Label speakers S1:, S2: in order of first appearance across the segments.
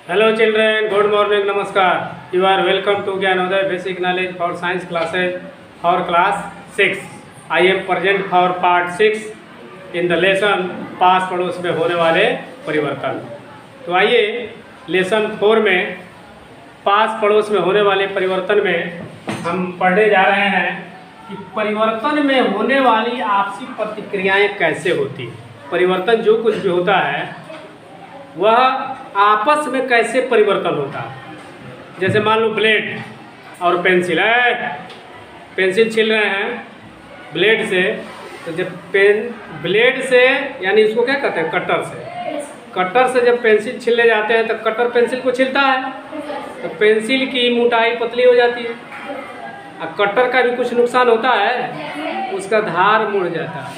S1: Hello children, good morning, namaskar. You are welcome to Gyanodaya Basic Knowledge for Science classes for class 6. I am present for part 6 in the lesson पास पड़ोस में होने वाले परिवर्तन। तो आइए lesson 4 में पास पड़ोस में होने वाले परिवर्तन में हम पढ़ने जा रहे हैं कि परिवर्तन में होने वाली आपसी प्रतिक्रियाएं कैसे होती हैं। परिवर्तन जो कुछ भी होता है वह आपस में कैसे परिवर्तन होता है। जैसे मान लो ब्लेड और पेंसिल है, पेंसिल छील रहे हैं ब्लेड से, तो जब ब्लेड से यानी इसको क्या कहते हैं कटर से जब पेंसिल छीलने जाते हैं तो कटर पेंसिल को छीलता है तो पेंसिल की मोटाई पतली हो जाती है। अब कटर का भी कुछ नुकसान होता है, उसका धार मुड़ जाता है,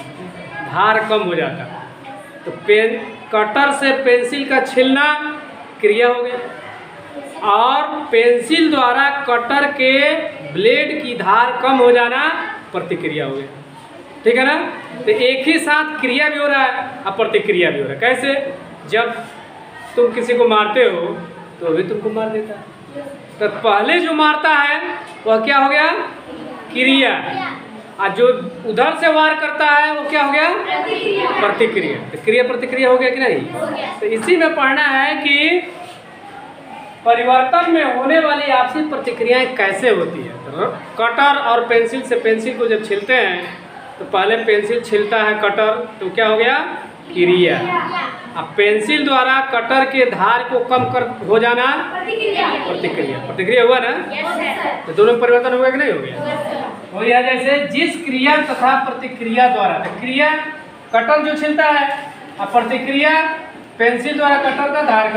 S1: धार कम हो जाता है। तो कटर से पेंसिल का छीलना क्रिया हो गया और पेंसिल द्वारा कटर के ब्लेड की धार कम हो जाना प्रतिक्रिया हो गया। ठीक है ना। तो एक ही साथ क्रिया भी हो रहा है और प्रतिक्रिया भी हो रहा है। कैसे? जब तुम किसी को मारते हो तो भी तुमको मार देता है, तो पहले जो मारता है वह क्या हो गया? क्रिया। और जो उधर से वार करता है वो क्या हो गया? प्रतिक्रिया। तो क्रिया प्रतिक्रिया हो गया कि नहीं? तो इसी में पढ़ना है कि परिवर्तन में होने वाली आपसी प्रतिक्रियाएं कैसे होती है। तो कटर और पेंसिल से पेंसिल को जब छीलते हैं तो पहले पेंसिल छीलता है कटर, तो क्या हो गया? क्रिया। अब पेंसिल द्वारा कटर के धार को कम कर हो जाना प्रतिक्रिया। प्रतिक्रिया हुआ ना? तो दोनों में परिवर्तन हो गया कि नहीं हो गया? हो गया। जैसे जिस क्रिया तथा प्रतिक्रिया द्वारा, तो क्रिया कटर जो छीलता है और प्रतिक्रिया पेंसिल द्वारा कटर का धार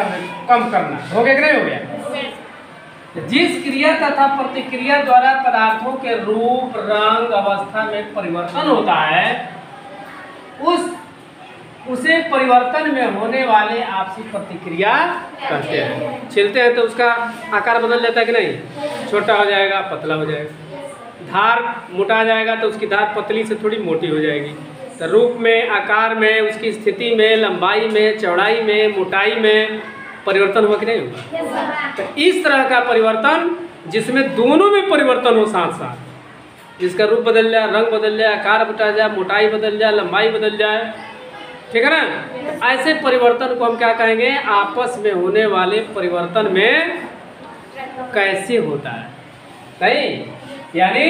S1: कम करना, हो गया कि नहीं हो गया? जिस क्रिया तथा प्रतिक्रिया द्वारा पदार्थों के रूप रंग अवस्था में परिवर्तन होता है उसे परिवर्तन में होने वाले आपसी प्रतिक्रिया कहते हैं। छीलते हैं तो उसका आकार बदल जाता है कि नहीं? छोटा हो जाएगा, पतला हो जाएगा। धार मोटा जाएगा तो उसकी धार पतली से थोड़ी मोटी हो जाएगी। तो रूप में, आकार में, उसकी स्थिति में, लंबाई में, चौड़ाई में, मोटाई में परिवर्तन हुआ कि नहीं हुआ? तो इस तरह का परिवर्तन जिसमें दोनों में परिवर्तन हो साथ साथ, जिसका रूप बदल जाए, रंग बदल जाए, आकार बदल जाए, मोटाई बदल जाए, लंबाई बदल जाए। ठीक है ना। ऐसे परिवर्तन को हम क्या कहेंगे? आपस में होने वाले परिवर्तन में कैसे होता है, सही, यानी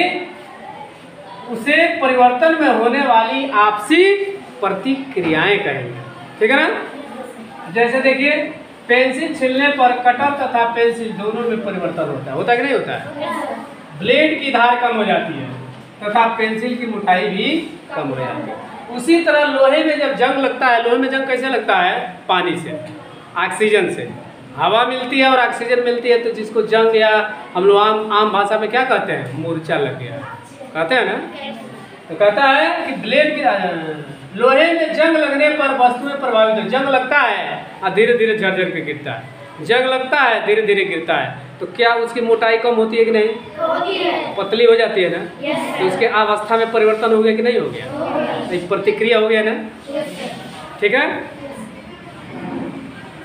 S1: उसे परिवर्तन में होने वाली आपसी प्रतिक्रियाएं कहेंगे। ठीक है ना। जैसे देखिए पेंसिल छीलने पर कटर तथा पेंसिल दोनों में परिवर्तन होता है कि नहीं होता है? ब्लेड की धार कम हो जाती है तथा पेंसिल की मोटाई भी कम हो जाती है। उसी तरह लोहे में जब जंग लगता है, लोहे में जंग कैसे लगता है? पानी से, ऑक्सीजन से। हवा मिलती है और ऑक्सीजन मिलती है, तो जिसको जंग या हम लोग आम भाषा में क्या कहते हैं? मूर्छा लग गया कहते हैं ना। तो कहता है कि ब्लेड की लोहे में जंग लगने पर वस्तुएं प्रभावित हो। जंग लगता है और धीरे धीरे झरझर के गिरता है, जंग लगता है धीरे धीरे गिरता है, तो क्या उसकी मोटाई कम होती है कि नहीं? होती है। पतली हो जाती है ना। तो उसके अवस्था में परिवर्तन हो गया कि नहीं हो गया? एक प्रतिक्रिया हो गया ना। ठीक है।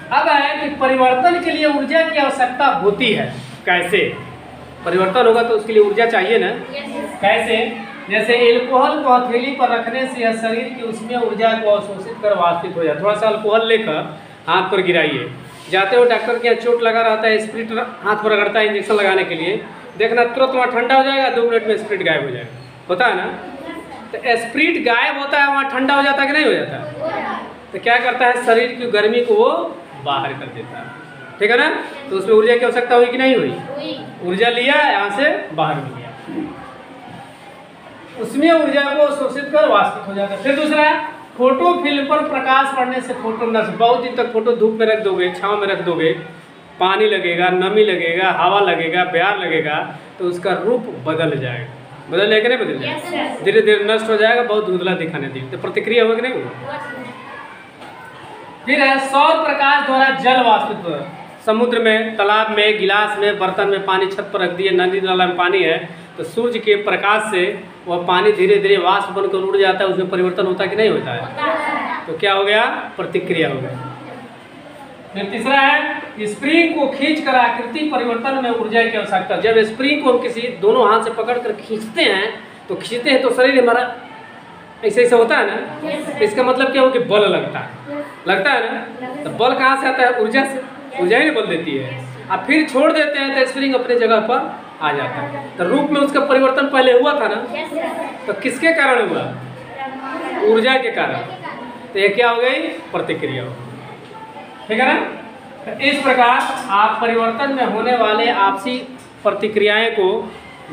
S1: अब है कि परिवर्तन के लिए ऊर्जा की आवश्यकता होती है। कैसे परिवर्तन होगा? तो उसके लिए ऊर्जा चाहिए ना। कैसे? जैसे एल्कोहल को हथेली पर रखने से यह शरीर की उसमें ऊर्जा को अवशोषित कर वाष्पित हो जाए। थोड़ा सा अल्कोहल लेकर हाथ पर गिराइए, जाते हो डॉक्टर के यहाँ चोट लगा रहता है, स्प्रिट हाथ पर रगड़ता है इंजेक्शन लगाने के लिए, देखना तुरंत वहाँ ठंडा हो जाएगा, 2 मिनट में स्प्रिट गायब हो जाएगा। होता है ना। तो स्प्रिट गायब होता है, वहाँ ठंडा हो जाता है कि नहीं हो जाता? तो क्या करता है? शरीर की गर्मी को वो बाहर कर देता है। ठीक है ना। तो उसमें ऊर्जा की आवश्यकता हुई कि नहीं हुई? ऊर्जा लिया, यहाँ से बाहर में गया, उसमें ऊर्जा को शोषित कर वाष्पित हो जाता है। फिर दूसरा है फोटो फिल्म पर प्रकाश पड़ने से फोटो नष्ट। बहुत दिन तक फोटो धूप में रख दोगे, छांव में रख दोगे, पानी लगेगा, नमी लगेगा, हवा लगेगा, प्यार लगेगा, तो उसका रूप बदल जाएगा। बदल जाएगा नहीं? बदल जाएगा, धीरे धीरे नष्ट हो जाएगा, बहुत धुंधला दिखाने देगी। तो प्रतिक्रिया होगी नहीं होगी? फिर है सौर प्रकाश द्वारा जल वाष्पित। समुद्र में, तालाब में, गिलास में, बर्तन में पानी छत पर रख दिए, नदी नाला में पानी है, तो सूर्य के प्रकाश से वह पानी धीरे धीरे वाष्प बनकर उड़ जाता है, उसमें परिवर्तन होता है कि नहीं होता है? तो क्या हो गया? प्रतिक्रिया हो गया। फिर तीसरा है स्प्रिंग को खींचकर आकृति परिवर्तन में ऊर्जा की आवश्यकता। जब स्प्रिंग को हम किसी दोनों हाथ से पकड़कर खींचते हैं तो शरीर हमारा ऐसे ऐसे होता है ना। इसका मतलब क्या हो कि बल लगता है ना। तो बल कहाँ से आता है? ऊर्जा से। ऊर्जा ही बल देती है। अब फिर छोड़ देते हैं तो स्प्रिंग अपने जगह पर आ जाता है। तो रूप में उसका परिवर्तन पहले हुआ था ना, तो किसके कारण हुआ? ऊर्जा के कारण। तो ये क्या हो गई? प्रतिक्रिया हो गई। ठीक है ना। तो इस प्रकार आप परिवर्तन में होने वाले आपसी प्रतिक्रियाएं को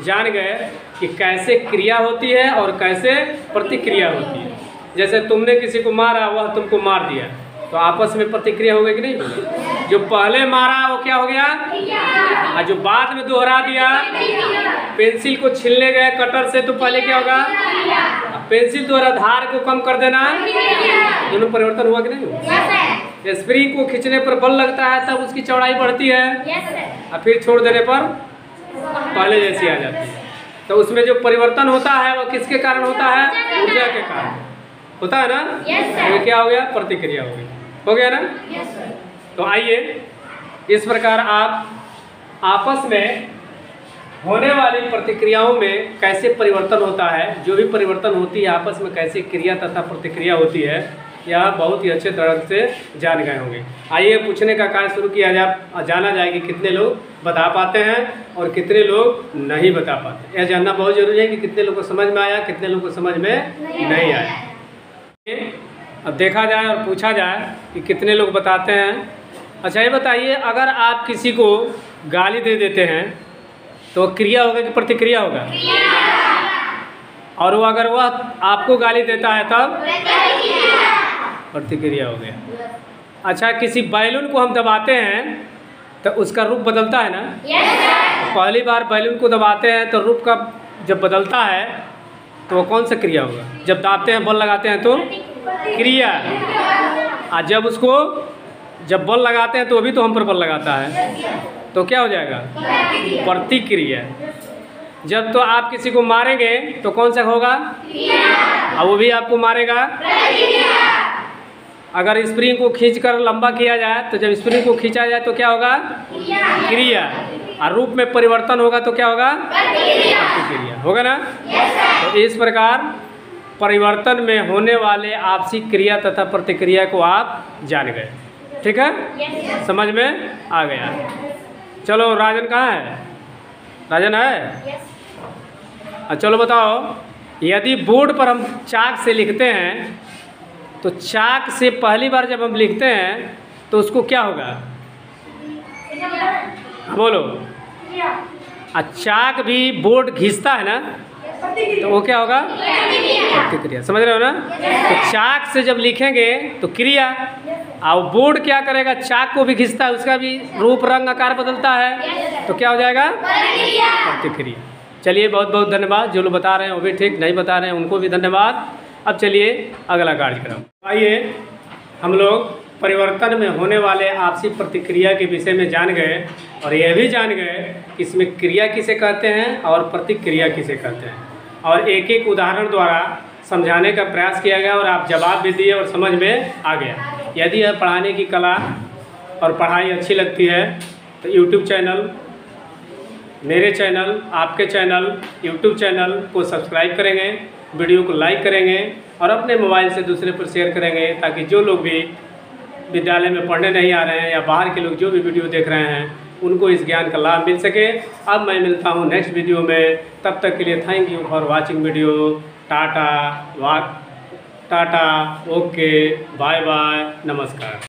S1: जान गए कि कैसे क्रिया होती है और कैसे प्रतिक्रिया होती है। जैसे तुमने किसी को मारा, वह तुमको मार दिया, तो आपस में प्रतिक्रिया हो गई कि नहीं? जो पहले मारा वो क्या हो गया? और जो बाद में दोहरा दिया, पेंसिल को छीलने गए कटर से, तो पहले क्या होगा? पेंसिल द्वारा धार को कम कर देना। दोनों परिवर्तन हुआ कि नहीं हुआ? स्प्रिंग को खींचने पर बल लगता है तब उसकी चौड़ाई बढ़ती है, और फिर छोड़ देने पर पहले जैसी आ जाती है। तो उसमें जो परिवर्तन होता है वो किसके कारण होता है? ऊर्जा के कारण होता है ना। तो क्या हो गया? प्रतिक्रिया हो गई। हो गया ना। तो आइए इस प्रकार आप आपस में होने वाली प्रतिक्रियाओं में कैसे परिवर्तन होता है, जो भी परिवर्तन होती है आपस में कैसे क्रिया तथा प्रतिक्रिया होती है, यह बहुत ही अच्छे तरह से जान गए होंगे। आइए पूछने का कार्य शुरू किया जाना जाए कि कितने लोग बता पाते हैं और कितने लोग नहीं बता पाते। यह जानना बहुत जरूरी है कि कितने लोगों को समझ में आया, कितने लोगों को समझ में नहीं आया। अब देखा जाए और पूछा जाए कि कितने लोग बताते हैं। अच्छा ये बताइए, अगर आप किसी को गाली दे देते हैं तो क्रिया होगा कि प्रतिक्रिया होगा? और वो अगर वह आपको गाली देता है तब प्रतिक्रिया हो गया। अच्छा, किसी बैलून को हम दबाते हैं तो उसका रूप बदलता है ना। तो पहली बार बैलून को दबाते हैं तो रूप का जब बदलता है तो वो कौन सा क्रिया होगा? जब दाबते हैं, बल लगाते हैं तो क्रिया। और जब बल लगाते हैं तो अभी तो हम पर बल लगाता है, तो क्या हो जाएगा? प्रतिक्रिया। जब तो आप किसी को मारेंगे तो कौन सा होगा? और वो भी आपको मारेगा। अगर स्प्रिंग को खींचकर लंबा किया जाए तो जब स्प्रिंग को खींचा जाए तो क्या होगा? क्रिया। और रूप में परिवर्तन होगा तो क्या होगा? प्रतिक्रिया होगा ना। तो इस प्रकार परिवर्तन में होने वाले आपसी क्रिया तथा प्रतिक्रिया को आप जान गए। ठीक है, समझ में आ गया। चलो, राजन कहाँ है? राजन है? चलो बताओ, यदि बोर्ड पर हम चाक से लिखते हैं तो चाक से पहली बार जब हम लिखते हैं तो उसको क्या होगा? बोलो। चाक भी बोर्ड घिसता है ना, तो वो क्या होगा? प्रतिक्रिया। समझ रहे हो ना। तो चाक से जब लिखेंगे तो क्रिया, और बोर्ड क्या करेगा? चाक को भी घिसता है, उसका भी रूप रंग आकार बदलता है, तो क्या हो जाएगा? प्रतिक्रिया। चलिए, बहुत बहुत धन्यवाद। जो लोग बता रहे हैं वो भी ठीक, नहीं बता रहे हैं उनको भी धन्यवाद। अब चलिए अगला कार्यक्रम। आइए हम लोग परिवर्तन में होने वाले आपसी प्रतिक्रिया के विषय में जान गए, और यह भी जान गए कि इसमें क्रिया किसे कहते हैं और प्रतिक्रिया किसे कहते हैं, और एक एक उदाहरण द्वारा समझाने का प्रयास किया गया और आप जवाब भी दिए और समझ में आ गया। यदि यह पढ़ाने की कला और पढ़ाई अच्छी लगती है तो यूट्यूब चैनल, मेरे चैनल, आपके चैनल, यूट्यूब चैनल को सब्सक्राइब करेंगे, वीडियो को लाइक करेंगे और अपने मोबाइल से दूसरे पर शेयर करेंगे, ताकि जो लोग भी विद्यालय में पढ़ने नहीं आ रहे हैं या बाहर के लोग जो भी वीडियो देख रहे हैं उनको इस ज्ञान का लाभ मिल सके। अब मैं मिलता हूँ नेक्स्ट वीडियो में, तब तक के लिए thank you for watching video. Tata, okay, bye bye, नमस्कार।